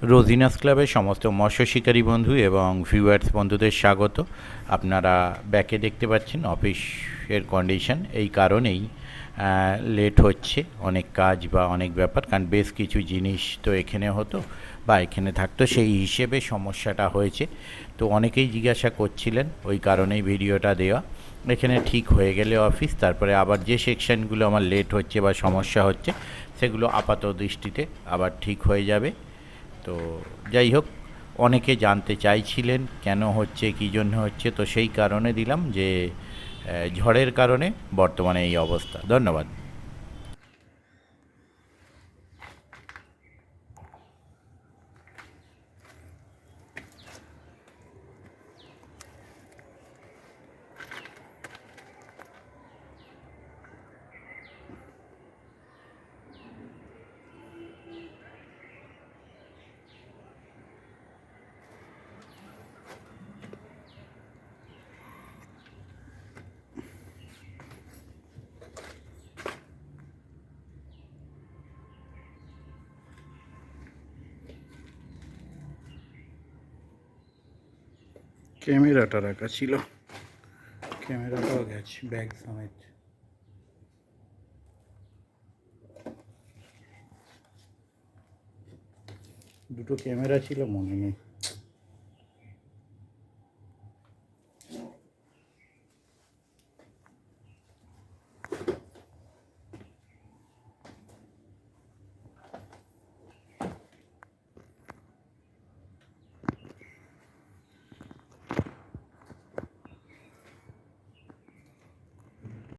রোজিনাস ক্লাবের সমস্ত মৎস্য শিকারী বন্ধু এবং ভিউয়ার্স বন্ধুদের স্বাগত। আপনারা ব্যাকে দেখতে পাচ্ছেন অফিসের কন্ডিশন, এই কারণেই লেট হচ্ছে। অনেক কাজ বা অনেক ব্যাপার, কারণ বেশ কিছু জিনিস তো এখানে হতো বা এখানে থাকতো, সেই হিসেবে সমস্যাটা হয়েছে। তো অনেকেই জিজ্ঞাসা করছিলেন, ওই কারণেই ভিডিওটা দেওয়া। এখানে ঠিক হয়ে গেলে অফিস, তারপরে আবার যে সেকশনগুলো আমার লেট হচ্ছে বা সমস্যা হচ্ছে সেগুলো আপাত দৃষ্টিতে আবার ঠিক হয়ে যাবে। তো যাই হোক, অনেকে জানতে চাইছিলেন কেন হচ্ছে, কী জন্য হচ্ছে, তো সেই কারণে দিলাম যে ঝড়ের কারণে বর্তমানে এই অবস্থা। ধন্যবাদ। ক্যামেরাটা রাখা ছিল, ক্যামেরাটাও গেছে ব্যাগ সমেত। দুটো ক্যামেরা ছিল, মনে নেই।